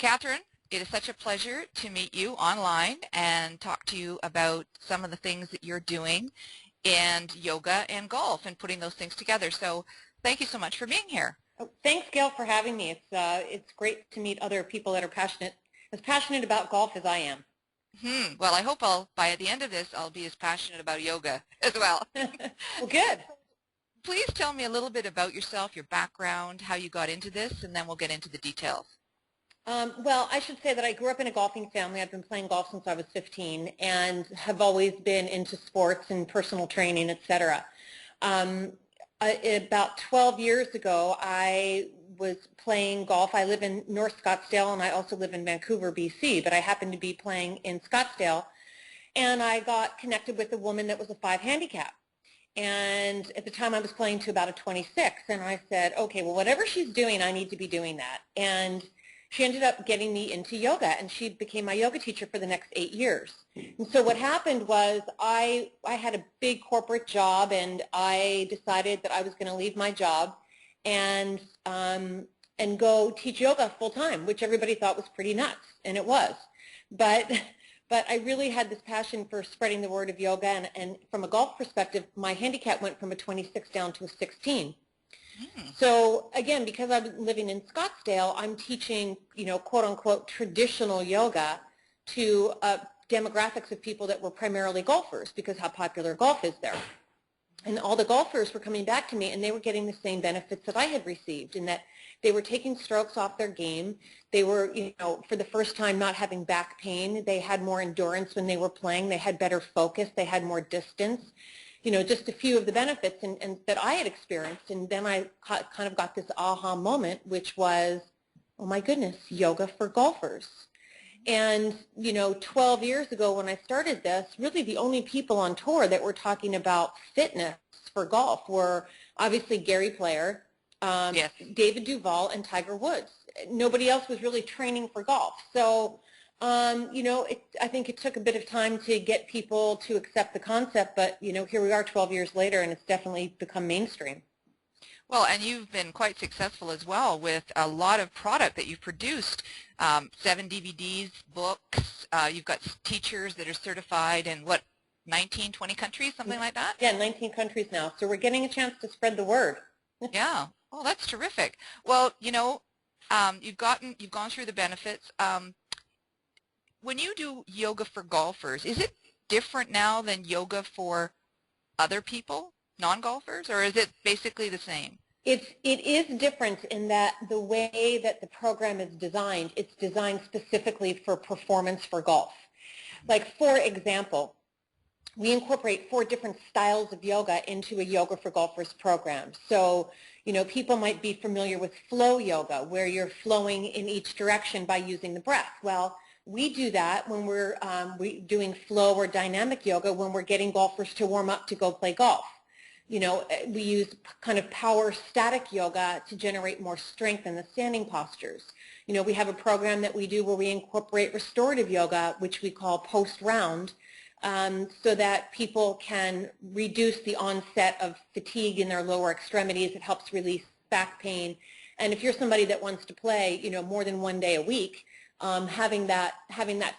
Catherine, it is such a pleasure to meet you online and talk to you about some of the things that you're doing in yoga and golf and putting those things together. So thank you so much for being here. Oh, thanks, Gail, for having me. It's great to meet other people that are as passionate about golf as I am. Well, I hope by the end of this, I'll be as passionate about yoga as well. Well, good. Please tell me a little bit about yourself, your background, how you got into this, and then we'll get into the details. Well, I should say that I grew up in a golfing family. I've been playing golf since I was 15 and have always been into sports and personal training, etc. About 12 years ago, I was playing golf. I live in North Scottsdale, and I also live in Vancouver, BC, but I happened to be playing in Scottsdale, and I got connected with a woman that was a 5 handicap. And at the time, I was playing to about a 26, and I said, okay, well, whatever she's doing, I need to be doing that. And she ended up getting me into yoga, and she became my yoga teacher for the next 8 years. And so what happened was I had a big corporate job, and I decided that I was going to leave my job and go teach yoga full time, which everybody thought was pretty nuts, and it was. But I really had this passion for spreading the word of yoga, and from a golf perspective, my handicap went from a 26 down to a 16. So again, because I'm living in Scottsdale, I'm teaching, quote unquote, traditional yoga to demographics of people that were primarily golfers, because how popular golf is there. And all the golfers were coming back to me, and they were getting the same benefits that I had received, in that they were taking strokes off their game. They were, for the first time, not having back pain. They had more endurance when they were playing. They had better focus. They had more distance. Just a few of the benefits and that I had experienced. And then I kind of got this aha moment, which was, oh my goodness, yoga for golfers. And, 12 years ago when I started this, really the only people on tour that were talking about fitness for golf were obviously Gary Player, Yes. David Duval, and Tiger Woods. Nobody else was really training for golf. So I think it took a bit of time to get people to accept the concept, but, here we are 12 years later, and it's definitely become mainstream. Well, and you've been quite successful as well with a lot of product that you've produced, 7 DVDs, books. You've got teachers that are certified in, 19, 20 countries, something like that? Yeah, 19 countries now. So we're getting a chance to spread the word. Yeah. Oh, that's terrific. Well, you've gone through the benefits. When you do yoga for golfers, is it different now than yoga for other people, non-golfers, or is it basically the same? It is different in that the way that the program is designed, it's designed specifically for performance for golf. Like, for example, we incorporate 4 different styles of yoga into a yoga for golfers program. So, people might be familiar with flow yoga, where you're flowing in each direction by using the breath. Well, we do that when we're doing flow or dynamic yoga when we're getting golfers to warm up to go play golf. We use kind of power static yoga to generate more strength in the standing postures. We have a program that we do where we incorporate restorative yoga, which we call post-round, so that people can reduce the onset of fatigue in their lower extremities. It helps release back pain. And if you're somebody that wants to play, more than 1 day a week, having that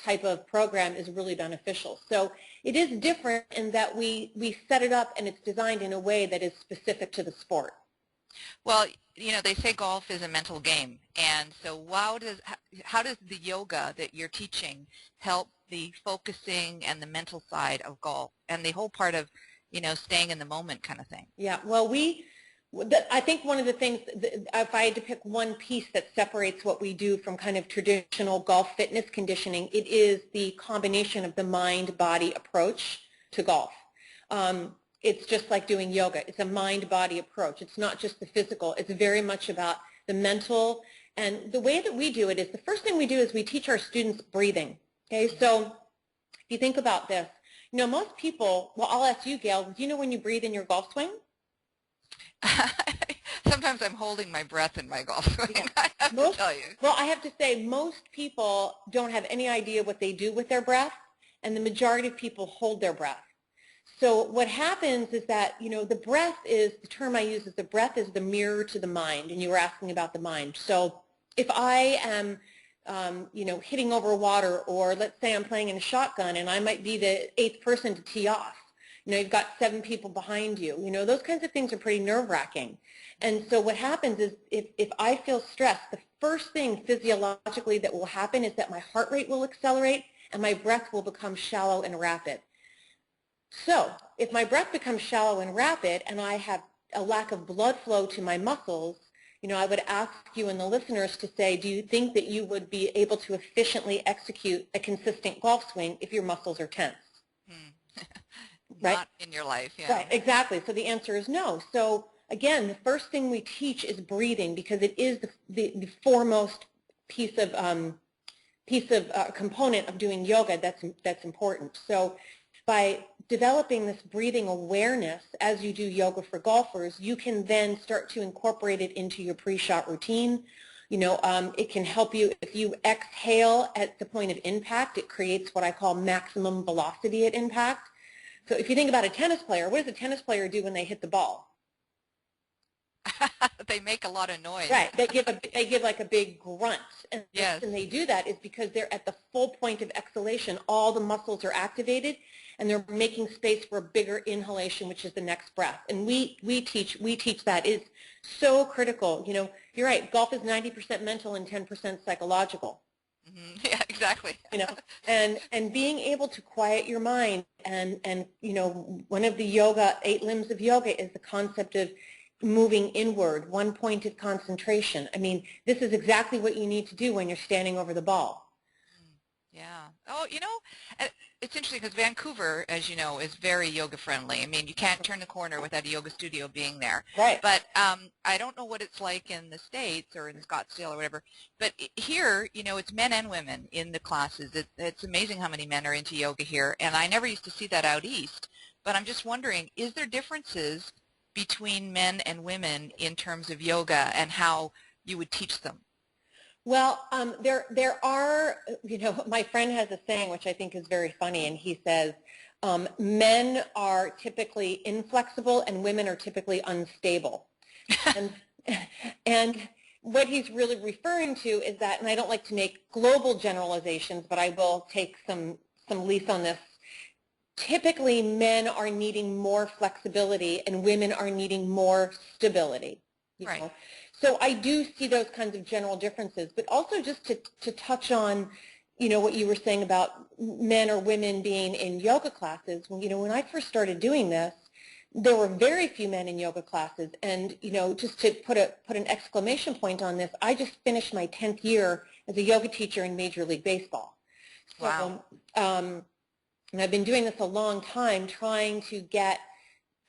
type of program is really beneficial. So it is different in that we set it up and it's designed in a way that is specific to the sport. Well, they say golf is a mental game, and so how does the yoga that you're teaching help the focusing and the mental side of golf and the whole part of, staying in the moment kind of thing? Yeah, well, I think one of the things, if I had to pick one piece that separates what we do from kind of traditional golf fitness conditioning, it is the combination of the mind-body approach to golf. It's just like doing yoga. It's a mind-body approach. It's not just the physical. It's very much about the mental. And the way that we do it is, the first thing we do is we teach our students breathing. Okay, so if you think about this, most people, well, I'll ask you, Gail, do you know when you breathe in your golf swing? Sometimes I'm holding my breath in my golf swing, yeah. I have to tell you. Well, I have to say, most people don't have any idea what they do with their breath, and the majority of people hold their breath. So what happens is that, the breath is, the term I use is the breath is the mirror to the mind, and you were asking about the mind. So if I am hitting over water, or let's say I'm playing in a shotgun and I might be the 8th person to tee off. You've got 7 people behind you. Those kinds of things are pretty nerve-wracking. And so what happens is if I feel stressed, the first thing physiologically that will happen is that my heart rate will accelerate and my breath will become shallow and rapid. So if my breath becomes shallow and rapid and I have a lack of blood flow to my muscles, I would ask you and the listeners to say, do you think that you would be able to efficiently execute a consistent golf swing if your muscles are tense? Right? Not in your life, yeah. Right, exactly. So the answer is no. So again, the first thing we teach is breathing, because it is the foremost piece of component of doing yoga that's important. So by developing this breathing awareness as you do yoga for golfers, you can then start to incorporate it into your pre-shot routine. It can help you if you exhale at the point of impact. It creates what I call maximum velocity at impact. So if you think about a tennis player, what does a tennis player do when they hit the ball? They make a lot of noise. Right. They give like a big grunt. And yes. the reason they do that is because they're at the full point of exhalation. All the muscles are activated, and they're making space for a bigger inhalation, which is the next breath. And we teach that. It's so critical. You're right. Golf is 90% mental and 10% psychological. Mm-hmm. Yeah, exactly. And being able to quiet your mind, and one of the 8 limbs of yoga is the concept of moving inward, one point of concentration. This is exactly what you need to do when you're standing over the ball. Yeah. Oh, it's interesting because Vancouver, as you know, is very yoga friendly. You can't turn the corner without a yoga studio being there. Right. But I don't know what it's like in the States or in Scottsdale or whatever. But here, it's men and women in the classes. It's amazing how many men are into yoga here. And I never used to see that out east. But I'm just wondering, is there differences between men and women in terms of yoga and how you would teach them? Well, there are, my friend has a saying which I think is very funny, and he says, men are typically inflexible and women are typically unstable. and what he's really referring to is that, and I don't like to make global generalizations, but I will take some lease on this. Typically, men are needing more flexibility and women are needing more stability. Right. So I do see those kinds of general differences, but also just to touch on, what you were saying about men or women being in yoga classes. When I first started doing this, there were very few men in yoga classes, and just to put an exclamation point on this, I just finished my 10th year as a yoga teacher in Major League Baseball. So, wow. And I've been doing this a long time, trying to get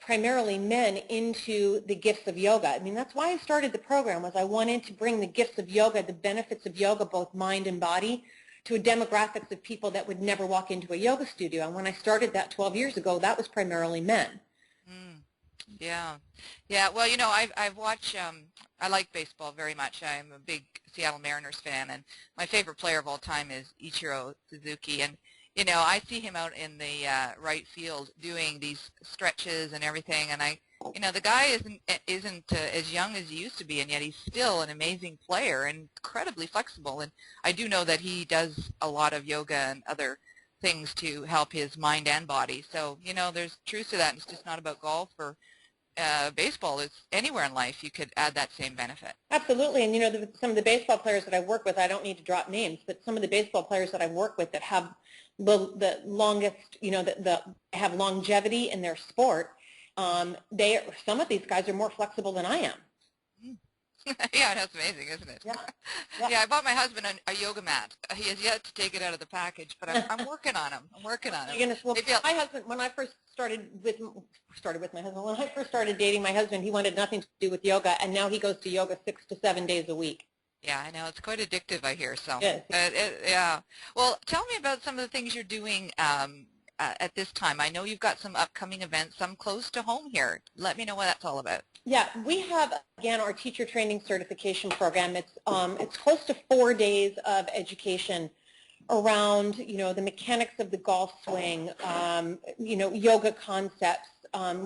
primarily men into the gifts of yoga. That's why I started the program, was I wanted to bring the gifts of yoga, the benefits of yoga, both mind and body, to a demographics of people that would never walk into a yoga studio. And when I started that 12 years ago, that was primarily men. Yeah. Yeah. Well, I've watched, I like baseball very much. I'm a big Seattle Mariners fan, and my favorite player of all time is Ichiro Suzuki. And I see him out in the right field doing these stretches and everything, and the guy isn't as young as he used to be, and yet he's still an amazing player and incredibly flexible. And I do know that he does a lot of yoga and other things to help his mind and body. So, there's truth to that. It's just not about golf or baseball. It's anywhere in life you could add that same benefit. Absolutely. And, some of the baseball players that I work with, I don't need to drop names, but some of the baseball players that I work with that have the longest, that have longevity in their sport, some of these guys are more flexible than I am. Yeah, that's amazing, isn't it? Yeah. Yeah, I bought my husband a yoga mat. He has yet to take it out of the package, but I'm working on him. Well, my husband, when I first started with my husband, when I first started dating my husband, he wanted nothing to do with yoga, and now he goes to yoga 6 to 7 days a week. Yeah, I know. It's quite addictive, I hear. So, yes. Yeah. Well, tell me about some of the things you're doing at this time. I know you've got some upcoming events, some close to home here. Let me know what that's all about. Yeah, we have, again, our teacher training certification program. It's close to 4 days of education around, the mechanics of the golf swing, yoga concepts,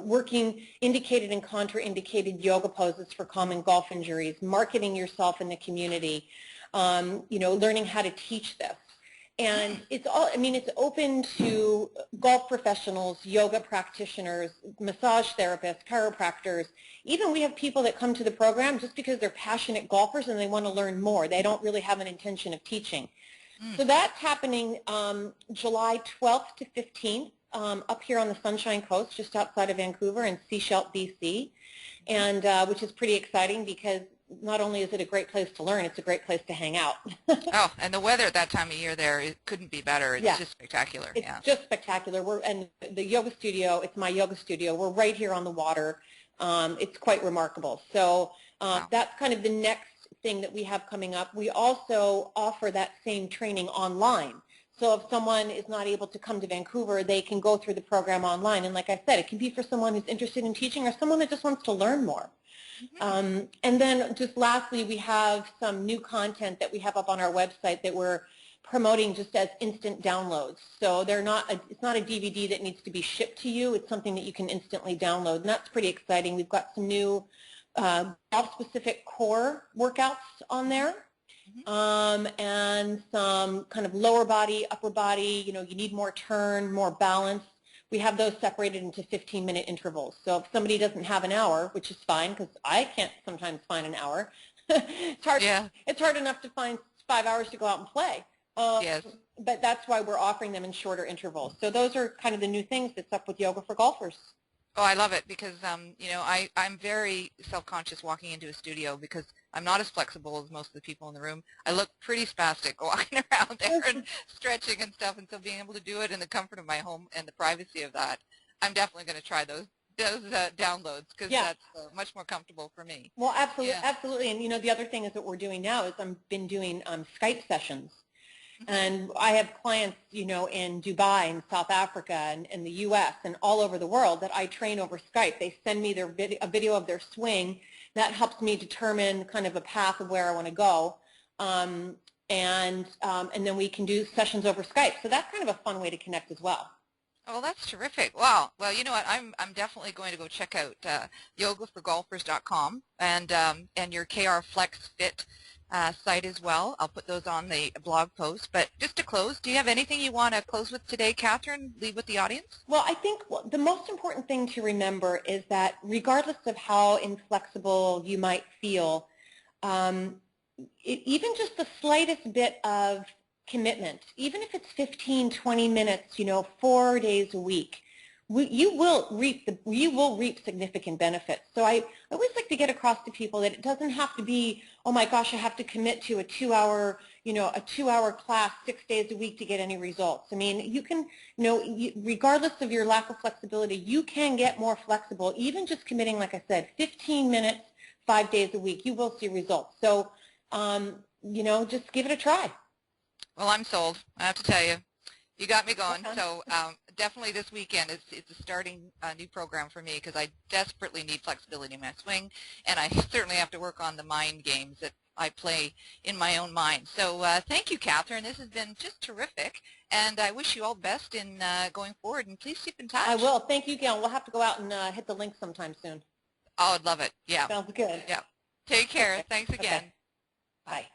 working indicated and contraindicated yoga poses for common golf injuries, marketing yourself in the community, learning how to teach this. And it's all, I mean, it's open to golf professionals, yoga practitioners, massage therapists, chiropractors. Even we have people that come to the program just because they're passionate golfers and they want to learn more. They don't really have an intention of teaching. So that's happening July 12th to 15th up here on the Sunshine Coast, just outside of Vancouver in Sechelt, BC, and which is pretty exciting because not only is it a great place to learn, it's a great place to hang out. Oh, and the weather at that time of year there, it couldn't be better. It's just spectacular. It's just spectacular. And the yoga studio, it's my yoga studio. We're right here on the water. It's quite remarkable. So that's kind of the next thing that we have coming up. We also offer that same training online. So if someone is not able to come to Vancouver, they can go through the program online. And like I said, it can be for someone who's interested in teaching or someone that just wants to learn more. And then just lastly, we have some new content that we have up on our website that we're promoting just as instant downloads. So it's not a DVD that needs to be shipped to you. It's something that you can instantly download, and that's pretty exciting. We've got some new golf-specific core workouts on there, and some kind of lower body, upper body. You need more turn, more balance. We have those separated into 15-minute intervals. So if somebody doesn't have an hour, which is fine because I can't sometimes find an hour, it's hard enough to find 5 hours to go out and play. But that's why we're offering them in shorter intervals. So those are kind of the new things that's up with Yoga for Golfers. Oh, I love it because, I'm very self-conscious walking into a studio because I'm not as flexible as most of the people in the room. I look pretty spastic walking around there and stretching and stuff, and so being able to do it in the comfort of my home and the privacy of that, I'm definitely going to try those downloads because that's much more comfortable for me. Well, absolutely. And, the other thing is what we're doing now is I've been doing Skype sessions. And I have clients, in Dubai and South Africa and the U.S. and all over the world that I train over Skype. They send me a video of their swing. That helps me determine kind of a path of where I want to go. And then we can do sessions over Skype. So that's kind of a fun way to connect as well. Oh, that's terrific. Wow. Well, you know what? I'm definitely going to go check out yogaforgolfers.com and your KR Flex Fit site as well. I'll put those on the blog post. But just to close, do you have anything you want to close with today, Katherine? Leave with the audience? Well, I think the most important thing to remember is that regardless of how inflexible you might feel, even just the slightest bit of commitment, even if it's 15, 20 minutes, 4 days a week, you will reap significant benefits. So I always like to get across to people that it doesn't have to be, oh my gosh, I have to commit to a 2-hour, a 2-hour class 6 days a week to get any results. I mean, you can, regardless of your lack of flexibility, you can get more flexible. Even just committing, like I said, 15 minutes, 5 days a week, you will see results. So, just give it a try. Well, I'm sold. I have to tell you. You got me going. So definitely this weekend it's starting a new program for me because I desperately need flexibility in my swing, and I certainly have to work on the mind games that I play in my own mind. So thank you, Katherine. This has been just terrific, and I wish you all the best in going forward, and please keep in touch. I will. Thank you, Gail. We'll have to go out and hit the link sometime soon. Oh, I'd love it. Yeah. Sounds good. Yeah. Take care. Okay. Thanks again. Okay. Bye.